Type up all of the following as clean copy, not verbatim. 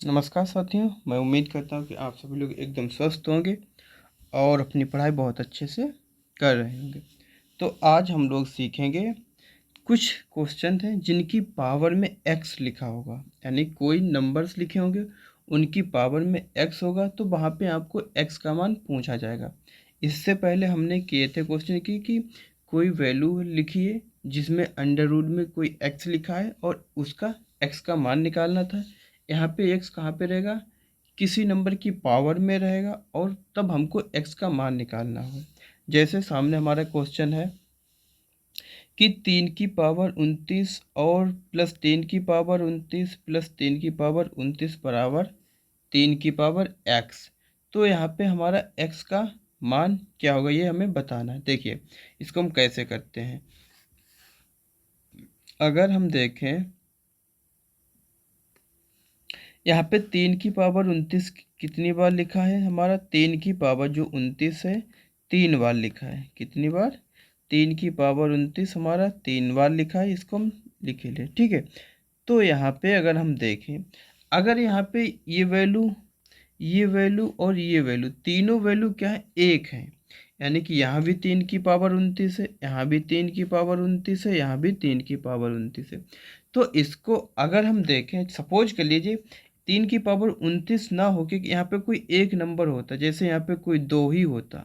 नमस्कार साथियों, मैं उम्मीद करता हूँ कि आप सभी लोग एकदम स्वस्थ होंगे और अपनी पढ़ाई बहुत अच्छे से कर रहे होंगे। तो आज हम लोग सीखेंगे कुछ क्वेश्चन हैं जिनकी पावर में एक्स लिखा होगा, यानी कोई नंबर्स लिखे होंगे, उनकी पावर में एक्स होगा तो वहाँ पे आपको एक्स का मान पूछा जाएगा। इससे पहले हमने किए थे क्वेश्चन की कि कोई वैल्यू लिखिए जिसमें अंडर रूट में कोई एक्स लिखा है और उसका एक्स का मान निकालना था। यहाँ पे एक्स कहाँ पे रहेगा, किसी नंबर की पावर में रहेगा और तब हमको एक्स का मान निकालना हो। जैसे सामने हमारा क्वेश्चन है कि 3 की पावर 29 और +3 की पावर 29 +3 की पावर 29 बराबर 3 की पावर x। तो यहाँ पे हमारा x का मान क्या होगा ये हमें बताना है। देखिए इसको हम कैसे करते हैं। अगर हम देखें यहाँ पे 3 की पावर 29 कितनी बार लिखा है, हमारा 3 की पावर जो 29 है 3 बार लिखा है। कितनी बार, 3 की पावर 29 हमारा 3 बार लिखा है। इसको हम लिखे ले, ठीक है। तो यहाँ पे अगर हम देखें, अगर यहाँ पे ये वैल्यू और ये वैल्यू, तीनों वैल्यू क्या है, एक है। यानी कि यहाँ भी 3 की पावर 29 है, यहाँ भी 3 की पावर 29 है, यहाँ भी 3 की पावर 29 है। तो इसको अगर हम देखें, सपोज कर लीजिए 3 की पावर 29 ना हो कि यहाँ पे कोई एक नंबर होता, जैसे यहाँ पे कोई 2 ही होता,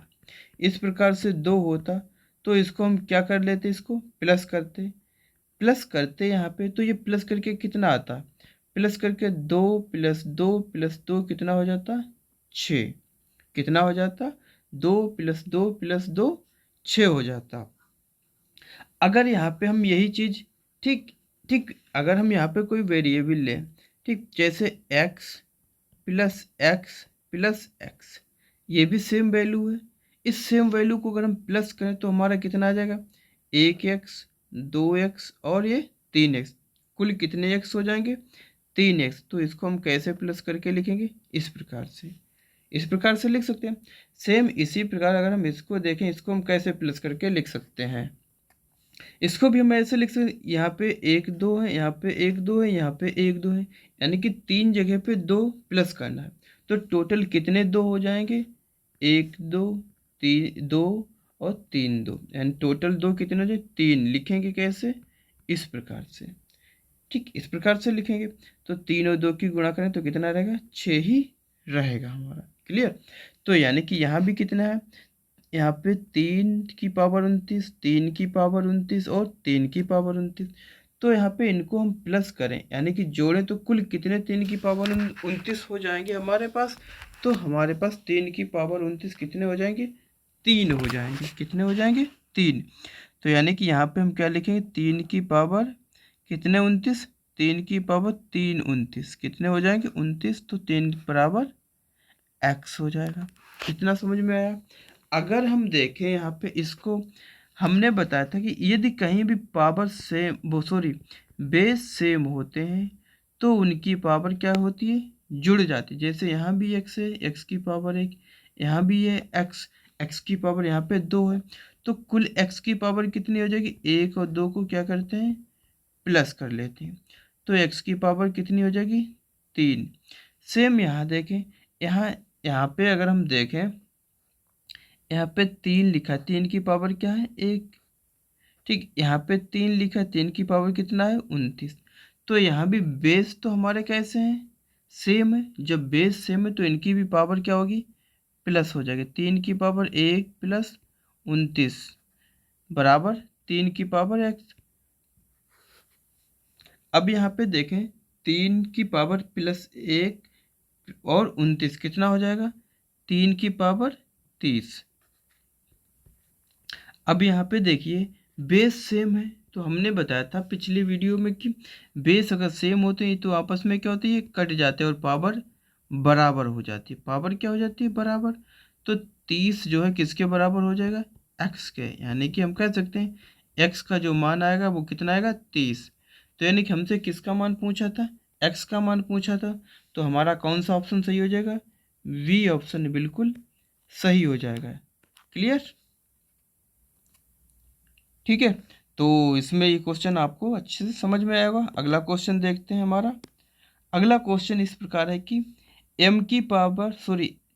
इस प्रकार से 2 होता, तो इसको हम क्या कर लेते, इसको प्लस करते यहाँ पे। तो ये प्लस करके कितना आता, प्लस करके 2 + 2 + 2 कितना हो जाता, 6। कितना हो जाता, 2 + 2 + 2 6 हो जाता। अगर यहाँ पे हम यही चीज़, ठीक ठीक, अगर हम यहाँ पे कोई वेरिएबल लें, ठीक, जैसे x + x + x, ये भी सेम वैल्यू है। इस सेम वैल्यू को अगर हम प्लस करें तो हमारा कितना आ जाएगा, 1x 2x और ये 3x, कुल कितने x हो जाएंगे, 3x। तो इसको हम कैसे प्लस करके लिखेंगे, इस प्रकार से लिख सकते हैं। सेम इसी प्रकार अगर हम इसको देखें, इसको हम कैसे प्लस करके लिख सकते हैं, इसको भी हम ऐसे लिख सकते हैं। यहाँ पे 1 2 है, यहाँ पे 1 2 है, यहाँ पे 1 2 है, यानी कि 3 जगह पे 2 प्लस करना है। तो टोटल कितने 2 हो जाएंगे, 1 2 3 2 और 3 2, यानी टोटल 2 कितने हो जाए, 3। लिखेंगे कैसे, इस प्रकार से, ठीक, इस प्रकार से लिखेंगे। तो 3 और 2 की गुणा करें तो कितना रहेगा, 6 ही रहेगा हमारा। क्लियर। तो यानी कि यहाँ भी कितना है, यहाँ पे 3 की पावर 29, 3 की पावर 29 और 3 की पावर 29। तो यहाँ पे इनको हम प्लस करें, यानी कि जोड़ें, तो कुल कितने 3 की पावर 29 हो जाएंगे हमारे पास। तो हमारे पास 3 की पावर 29 कितने हो जाएंगे, 3 हो जाएंगे। कितने हो जाएंगे, 3। तो यानी कि यहाँ पे हम क्या लिखेंगे, 3 की पावर कितने 29, 3 की पावर 3 29 कितने हो जाएंगे, 29। तो 3 बराबर x हो जाएगा। कितना समझ में आया। अगर हम देखें यहाँ पे, इसको हमने बताया था कि यदि कहीं भी पावर सेम, वो सॉरी, बेस सेम होते हैं तो उनकी पावर क्या होती है, जुड़ जाती है। जैसे यहाँ भी x है, x की पावर 1, यहाँ भी है x की पावर यहाँ पे 2 है, तो कुल x की पावर कितनी हो जाएगी, 1 और 2 को क्या करते हैं, प्लस कर लेते हैं। तो x की पावर कितनी हो जाएगी, 3। सेम यहाँ देखें, यहाँ यहाँ पे अगर हम देखें, यहाँ पे 3 लिखा है, 3 की पावर क्या है, 1, ठीक। यहाँ पे 3 लिखा है, 3 की पावर कितना है, 29। तो यहाँ भी बेस तो हमारे कैसे हैं, सेम है। जब बेस सेम है तो इनकी भी पावर क्या होगी, प्लस हो जाएगी। 3 की पावर 1 + 29 बराबर 3 की पावर x। अब यहाँ पे देखें, 3 की पावर +1 और 29 कितना हो जाएगा, 3 की पावर 30। अब यहाँ पे देखिए बेस सेम है, तो हमने बताया था पिछली वीडियो में कि बेस अगर सेम होते हैं तो आपस में क्या होती है, कट जाते हैं और पावर बराबर हो जाती है। पावर क्या हो जाती है, बराबर। तो 30 जो है किसके बराबर हो जाएगा, x के। यानी कि हम कह सकते हैं x का जो मान आएगा वो कितना आएगा, 30। तो यानी कि हमसे किसका मान पूछा था, x का मान पूछा था। तो हमारा कौन सा ऑप्शन सही हो जाएगा, वी ऑप्शन बिल्कुल सही हो जाएगा। क्लियर, ठीक है। तो इसमें ये क्वेश्चन आपको अच्छे से समझ में आएगा। अगला क्वेश्चन देखते हैं हमारा। अगला क्वेश्चन इस प्रकार है कि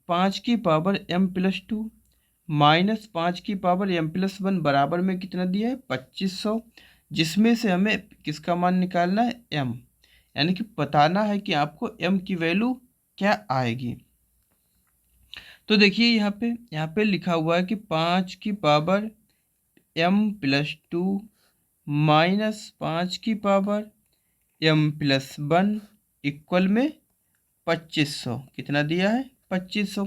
पाँच की पावर m+2 माइनस 5 की पावर m+1 बराबर में कितना दिया है 2500, जिसमें से हमें किसका मान निकालना है m, यानी कि बताना है कि आपको m की वैल्यू क्या आएगी। तो देखिए यहाँ पे लिखा हुआ है कि 5 की पावर m+2 माइनस 5 की पावर m+1 इक्वल में 2500, कितना दिया है 2500।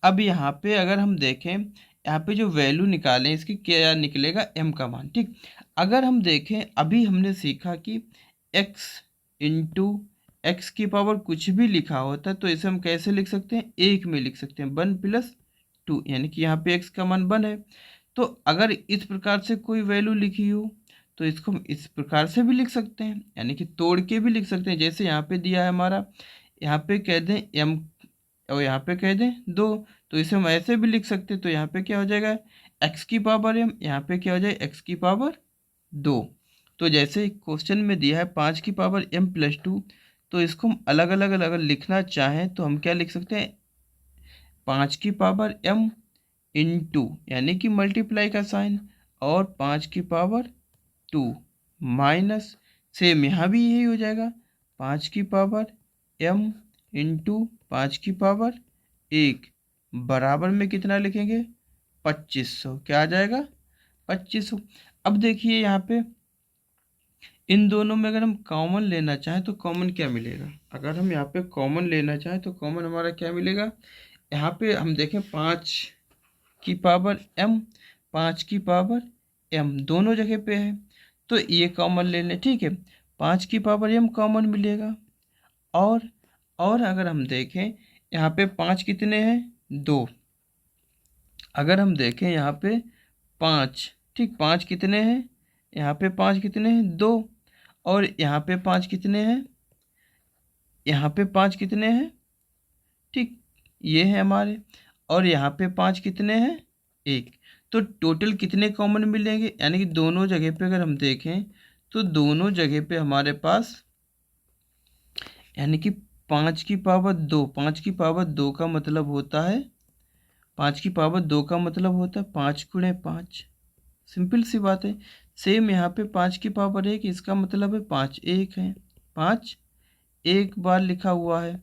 अब यहाँ पे अगर हम देखें, यहाँ पे जो वैल्यू निकालें इसकी क्या निकलेगा m का मान। ठीक, अगर हम देखें अभी हमने सीखा कि x इंटू एक्स की पावर कुछ भी लिखा होता है तो इसे हम कैसे लिख सकते हैं, एक में लिख सकते हैं 1+2, यानी कि यहाँ पे x का मान 1 है। तो अगर इस प्रकार से कोई वैल्यू लिखी हो तो इसको हम इस प्रकार से भी लिख सकते हैं, यानी कि तोड़ के भी लिख सकते हैं। जैसे यहाँ पे दिया है हमारा, यहाँ पे कह दें m और यहाँ पे कह दें 2, तो इसे हम ऐसे भी लिख सकते हैं। तो यहाँ पे क्या हो जाएगा x की पावर m, यहाँ पे क्या हो जाएगा x की पावर 2। तो जैसे क्वेश्चन में दिया है 5 की पावर m+2, तो इसको हम अलग अलग अगर लिखना चाहें तो हम क्या लिख सकते हैं 5 की पावर m इंटू यानी कि मल्टीप्लाई का साइन और 5 की पावर 2 माइनस, सेम यहाँ भी यही हो जाएगा 5 की पावर m इंटू 5 की पावर 1 बराबर में कितना लिखेंगे 2500, क्या आ जाएगा 2500। अब देखिए यहाँ पे इन दोनों में अगर हम कॉमन लेना चाहें तो कॉमन क्या मिलेगा, अगर हम यहाँ पे कॉमन लेना चाहें तो कॉमन हमारा क्या मिलेगा, यहाँ पे हम देखें 5 की पावर m, 5 की पावर m दोनों जगह पे है तो ये कॉमन ले लें। ठीक है, 5 की पावर m कॉमन मिलेगा। और अगर हम देखें यहाँ पे 5 कितने हैं 2, अगर हम देखें यहाँ पे 5, ठीक 5 कितने हैं, यहाँ पे 5 कितने हैं 2, और यहाँ पे 5 कितने हैं, यहाँ पे 5 कितने हैं, ठीक ये है हमारे, और यहाँ पे 5 कितने हैं 1। तो टोटल कितने कॉमन मिलेंगे, यानी कि दोनों जगह पे अगर हम देखें तो दोनों जगह पे हमारे पास यानी कि 5 की पावर 2, 5 की पावर 2 का मतलब होता है 5 की पावर 2 का मतलब होता है 5 गुणे 5, सिंपल सी बात है। सेम यहाँ पे 5 की पावर 1, इसका मतलब है 5 1 है, 5 एक बार लिखा हुआ है।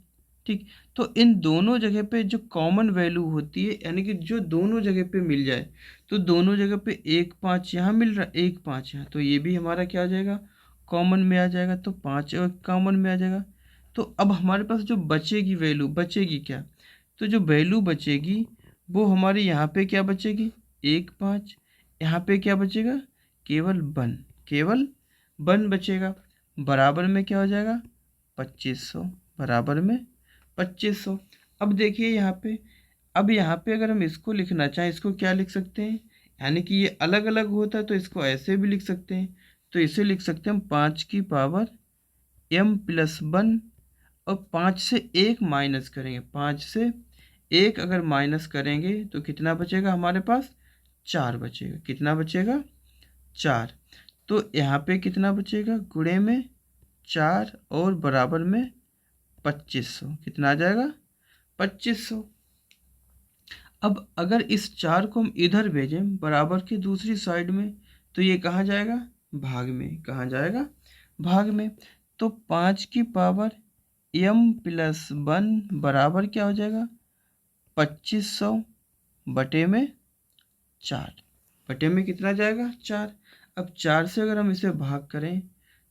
ठीक, तो इन दोनों जगह पे जो कॉमन वैल्यू होती है, यानी कि जो दोनों जगह पे मिल जाए, तो दोनों जगह पे 1 5 यहाँ मिल रहा है 1 5 यहाँ, तो ये भी हमारा क्या आ जाएगा कॉमन में आ जाएगा, तो 5 और कॉमन में आ जाएगा। तो अब हमारे पास जो बचेगी वैल्यू, बचेगी क्या, तो जो वैल्यू बचेगी वो हमारी यहाँ पे क्या बचेगी 1 5, यहाँ पे क्या बचेगा केवल 1, केवल 1 बचेगा, बराबर में क्या हो जाएगा 2500, बराबर में 2500। अब देखिए यहाँ पे, अब यहाँ पे अगर हम इसको लिखना चाहें इसको क्या लिख सकते हैं, यानी कि ये अलग अलग होता है तो इसको ऐसे भी लिख सकते हैं। तो इसे लिख सकते हैं हम 5 की पावर m+1, और 5 से 1 माइनस करेंगे, 5 से 1 अगर माइनस करेंगे तो कितना बचेगा हमारे पास 4 बचेगा, कितना बचेगा 4। तो यहाँ पे कितना बचेगा गुणे में 4 और बराबर में 2500, कितना आ जाएगा 2500। अब अगर इस 4 को हम इधर भेजें बराबर के दूसरी साइड में तो ये कहाँ जाएगा भाग में, कहाँ जाएगा भाग में। तो 5 की पावर m+1 बराबर क्या हो जाएगा 2500 बटे में 4, बटे में कितना जाएगा 4। अब 4 से अगर हम इसे भाग करें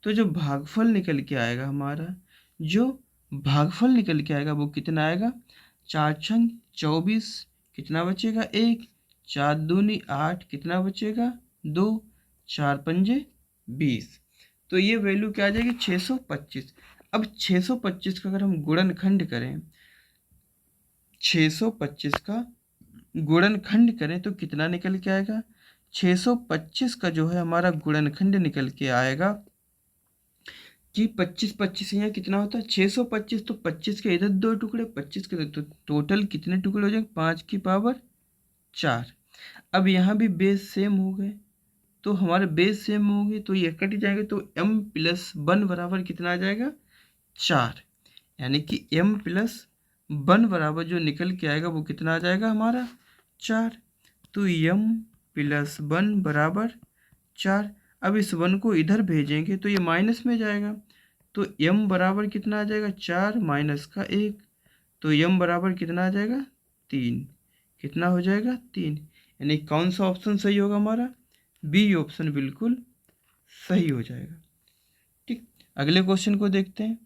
तो जो भागफल निकल के आएगा हमारा, जो भागफल निकल के आएगा वो कितना आएगा 4 छंग 24, कितना बचेगा 1, 4 दूनी 8, कितना बचेगा 2, 4 पंजे 20। तो ये वैल्यू क्या आ जाएगी 625। अब 625 का अगर हम गुणनखंड करें, 625 का गुणनखंड करें तो कितना निकल के आएगा 625 का जो है हमारा गुणनखंड निकल के आएगा कि 25 25 यहाँ कितना होता है 625, तो 25 के इधर 2 टुकड़े, 25 के तो टोटल कितने टुकड़े हो जाएंगे 5 की पावर 4। अब यहाँ भी बेस सेम हो गए, तो हमारे बेस सेम होंगे तो ये कट जाएंगे, तो m+1 बराबर कितना आ जाएगा 4, यानी कि m प्लस 1 बराबर जो निकल के आएगा वो कितना आ जाएगा हमारा 4। तो m प्लस 1 बराबर 4। अब इस 1 को इधर भेजेंगे तो ये माइनस में जाएगा, तो m बराबर कितना आ जाएगा 4 माइनस का 1, तो m बराबर कितना आ जाएगा 3। कितना हो जाएगा 3। यानी कौन सा ऑप्शन सही होगा हमारा, बी ऑप्शन बिल्कुल सही हो जाएगा। ठीक, अगले क्वेश्चन को देखते हैं।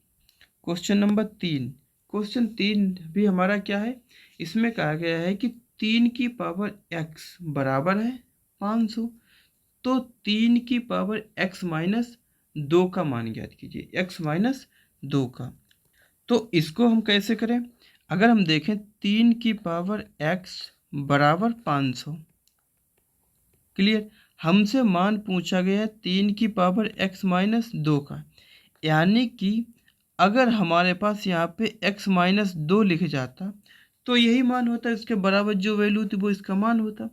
Question number 3। क्वेश्चन 3 भी हमारा क्या है, इसमें कहा गया है कि 3 की पावर x बराबर है 500, तो 3 की पावर x माइनस 2 का मान ज्ञात कीजिए, x माइनस 2 का। तो इसको हम कैसे करें, अगर हम देखें 3 की पावर x बराबर 500, क्लियर, हमसे मान पूछा गया है 3 की पावर x माइनस 2 का, यानी कि अगर हमारे पास यहाँ पे x माइनस 2 लिख जाता तो यही मान होता, इसके बराबर जो वैल्यू थी वो इसका मान होता।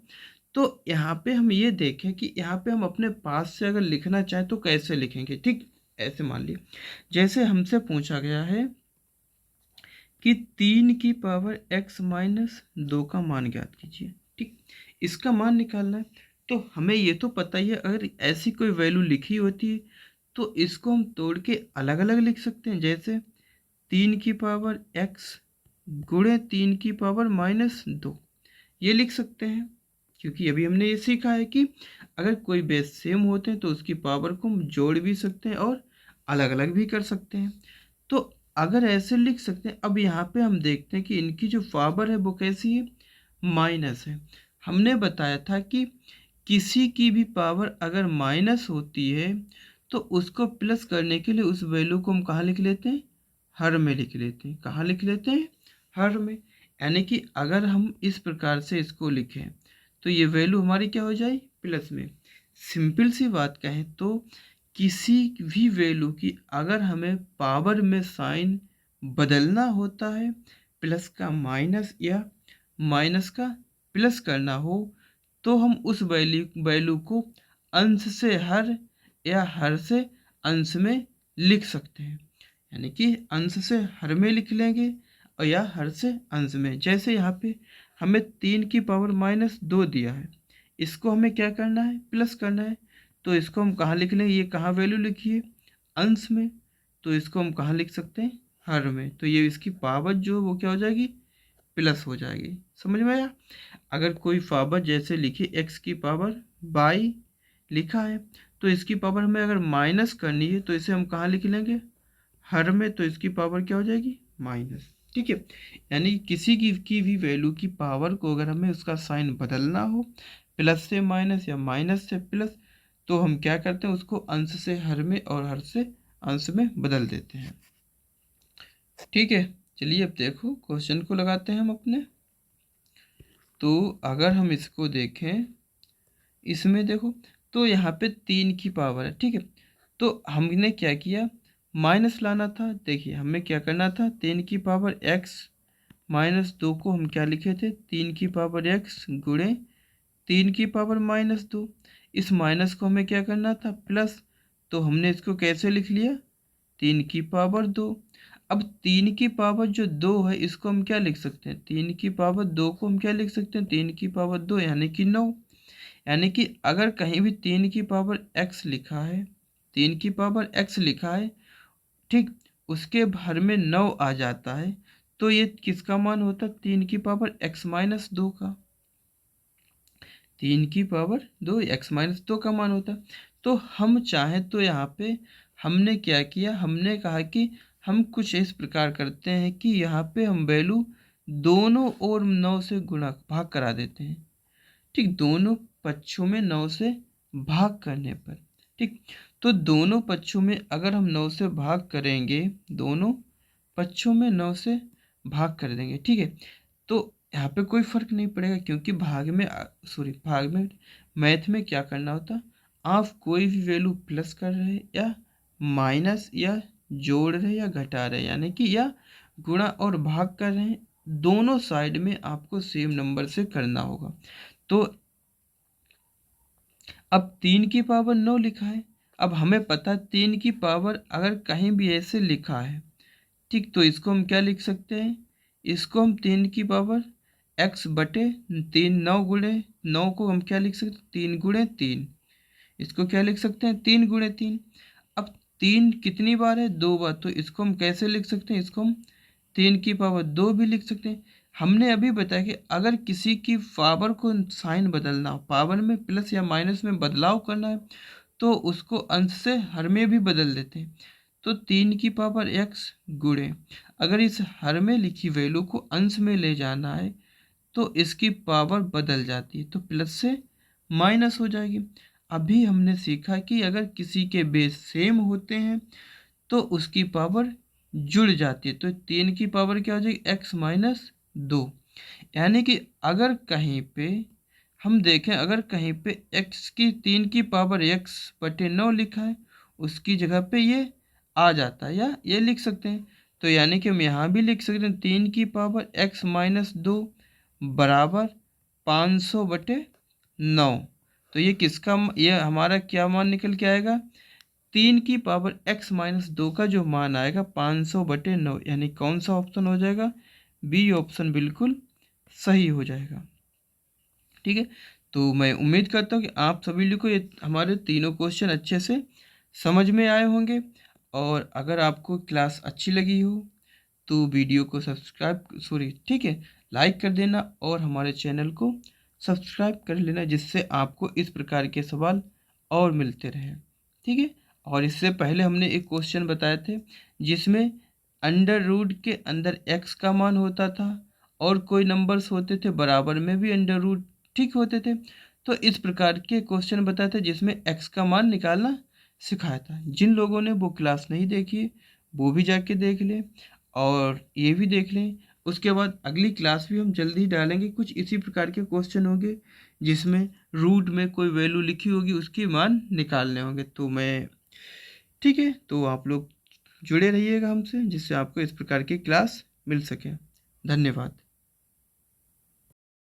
तो यहाँ पे हम ये देखें कि यहाँ पे हम अपने पास से अगर लिखना चाहें तो कैसे लिखेंगे। ठीक, ऐसे मान लिए जैसे हमसे पूछा गया है कि 3 की पावर x माइनस 2 का मान ज्ञात कीजिए। ठीक, इसका मान निकालना है, तो हमें ये तो पता ही है अगर ऐसी कोई वैल्यू लिखी होती है तो इसको हम तोड़ के अलग अलग लिख सकते हैं। जैसे 3 की पावर x गुणे 3 की पावर माइनस 2, ये लिख सकते हैं, क्योंकि अभी हमने ये सीखा है कि अगर कोई बेस सेम होते हैं तो उसकी पावर को हम जोड़ भी सकते हैं और अलग अलग भी कर सकते हैं। तो अगर ऐसे लिख सकते हैं, अब यहाँ पे हम देखते हैं कि इनकी जो पावर है वो कैसी है, माइनस है। हमने बताया था कि किसी की भी पावर अगर माइनस होती है तो उसको प्लस करने के लिए उस वैल्यू को हम कहाँ लिख लेते हैं, हर में लिख लेते हैं। कहाँ लिख लेते हैं, हर में। यानी कि अगर हम इस प्रकार से इसको लिखें तो ये वैल्यू हमारी क्या हो जाए, प्लस में। सिंपल सी बात कहें तो किसी भी वैल्यू की अगर हमें पावर में साइन बदलना होता है, प्लस का माइनस या माइनस का प्लस करना हो, तो हम उस वैल्यू को अंश से हर या हर से अंश में लिख सकते हैं। यानी कि अंश से हर में लिख लेंगे और या हर से अंश में। जैसे यहाँ पे हमें 3 की पावर माइनस 2 दिया है, इसको हमें क्या करना है, प्लस करना है, तो इसको हम कहाँ लिख लेंगे, ये कहाँ वैल्यू लिखी है, अंश में, तो इसको हम कहाँ लिख सकते हैं, हर में। तो ये इसकी पावर जो वो क्या हो जाएगी, प्लस हो जाएगी। समझ में आया। अगर कोई पावर जैसे लिखी x की पावर बाई लिखा है, तो इसकी पावर हमें अगर माइनस करनी है तो इसे हम कहाँ लिख लेंगे, हर में, तो इसकी पावर क्या हो जाएगी, माइनस। ठीक है, यानी किसी की भी वैल्यू की पावर को अगर हमें उसका साइन बदलना हो, प्लस से माइनस या माइनस से प्लस, तो हम क्या करते हैं, उसको अंश से हर में और हर से अंश में बदल देते हैं। ठीक है, चलिए अब देखो क्वेश्चन को लगाते हैं हम अपने। तो अगर हम इसको देखें, इसमें देखो तो यहाँ पे 3 की पावर है, ठीक है, तो हमने क्या किया, माइनस लाना था। देखिए हमें क्या करना था, 3 की पावर x माइनस 2 को हम क्या लिखे थे, 3 की पावर x गुणे 3 की पावर माइनस 2। इस माइनस को हमें क्या करना था, प्लस, तो हमने इसको कैसे लिख लिया, 3 की पावर 2। अब 3 की पावर जो 2 है इसको हम क्या लिख सकते हैं, 3 की पावर 2 को हम क्या लिख सकते हैं, 3 की पावर 2 यानी कि 9। यानी कि अगर कहीं भी 3 की पावर x लिखा है, 3 की पावर x लिखा है, ठीक, उसके भर में 9 आ जाता है, तो ये किसका मान होता है, 3 की पावर x माइनस 2 का। 3 की पावर 2 x माइनस 2 का मान होता है। तो हम चाहें तो यहाँ पे हमने क्या किया, हमने कहा कि हम कुछ इस प्रकार करते हैं कि यहाँ पे हम वैल्यू दोनों ओर 9 से गुणा भाग करा देते हैं। ठीक, दोनों पक्षों में 9 से भाग करने पर, ठीक, तो दोनों पक्षों में अगर हम 9 से भाग करेंगे, दोनों पक्षों में 9 से भाग कर देंगे, ठीक है, तो यहाँ पे कोई फर्क नहीं पड़ेगा, क्योंकि भाग में मैथ में क्या करना होता, आप कोई भी वैल्यू प्लस कर रहे या माइनस या जोड़ रहे या घटा रहे, यानी कि या गुणा और भाग कर रहे हैं, दोनों साइड में आपको सेम नंबर से करना होगा। तो अब 3 की पावर 9 लिखा है, अब हमें पता है 3 की पावर अगर कहीं भी ऐसे लिखा है, ठीक, तो इसको हम क्या लिख सकते हैं, इसको हम 3 की पावर x बटे 3, 9 गुणे 9 को हम क्या लिख सकते हैं, 3 गुणे 3। इसको क्या लिख सकते हैं, 3 गुणे 3। अब 3 कितनी बार है, 2 बार, तो इसको हम कैसे लिख सकते हैं, इसको हम 3 की पावर 2 भी लिख सकते हैं। हमने अभी बताया कि अगर किसी की पावर को साइन बदलना हो, पावर में प्लस या माइनस में बदलाव करना है, तो उसको अंश से हर में भी बदल देते हैं। तो 3 की पावर x गुणे, अगर इस हर में लिखी वैल्यू को अंश में ले जाना है तो इसकी पावर बदल जाती है, तो प्लस से माइनस हो जाएगी। अभी हमने सीखा कि अगर किसी के बेस सेम होते हैं तो उसकी पावर जुड़ जाती है, तो 3 की पावर क्या हो जाएगी, x माइनस 2। यानी कि अगर कहीं पे हम देखें, अगर कहीं पे x की 3 की पावर x बटे 9 लिखा है, उसकी जगह पे ये आ जाता है, या ये लिख सकते हैं। तो यानी कि हम यहाँ भी लिख सकते हैं 3 की पावर x माइनस 2 बराबर 500 बटे 9। तो ये किसका, ये हमारा क्या मान निकल के आएगा, 3 की पावर x माइनस 2 का जो मान आएगा 500 बटे 9, यानी कौन सा ऑप्शन हो जाएगा, बी ऑप्शन बिल्कुल सही हो जाएगा। ठीक है, तो मैं उम्मीद करता हूँ कि आप सभी लोग को ये हमारे तीनों क्वेश्चन अच्छे से समझ में आए होंगे। और अगर आपको क्लास अच्छी लगी हो तो वीडियो को ठीक है, लाइक कर देना और हमारे चैनल को सब्सक्राइब कर लेना, जिससे आपको इस प्रकार के सवाल और मिलते रहें। ठीक है, और इससे पहले हमने एक क्वेश्चन बताए थे जिसमें अंडर रूट के अंदर x का मान होता था और कोई नंबर्स होते थे बराबर में भी अंडर रूट ठीक होते थे। तो इस प्रकार के क्वेश्चन बताए थे जिसमें x का मान निकालना सिखाया था। जिन लोगों ने वो क्लास नहीं देखी है वो भी जाके देख लें और ये भी देख लें। उसके बाद अगली क्लास भी हम जल्दी ही डालेंगे, कुछ इसी प्रकार के क्वेश्चन होंगे जिसमें रूट में कोई वैल्यू लिखी होगी उसके मान निकालने होंगे। तो मैं ठीक है, तो आप लोग जुड़े रहिएगा हमसे, जिससे आपको इस प्रकार की क्लास मिल सके। धन्यवाद।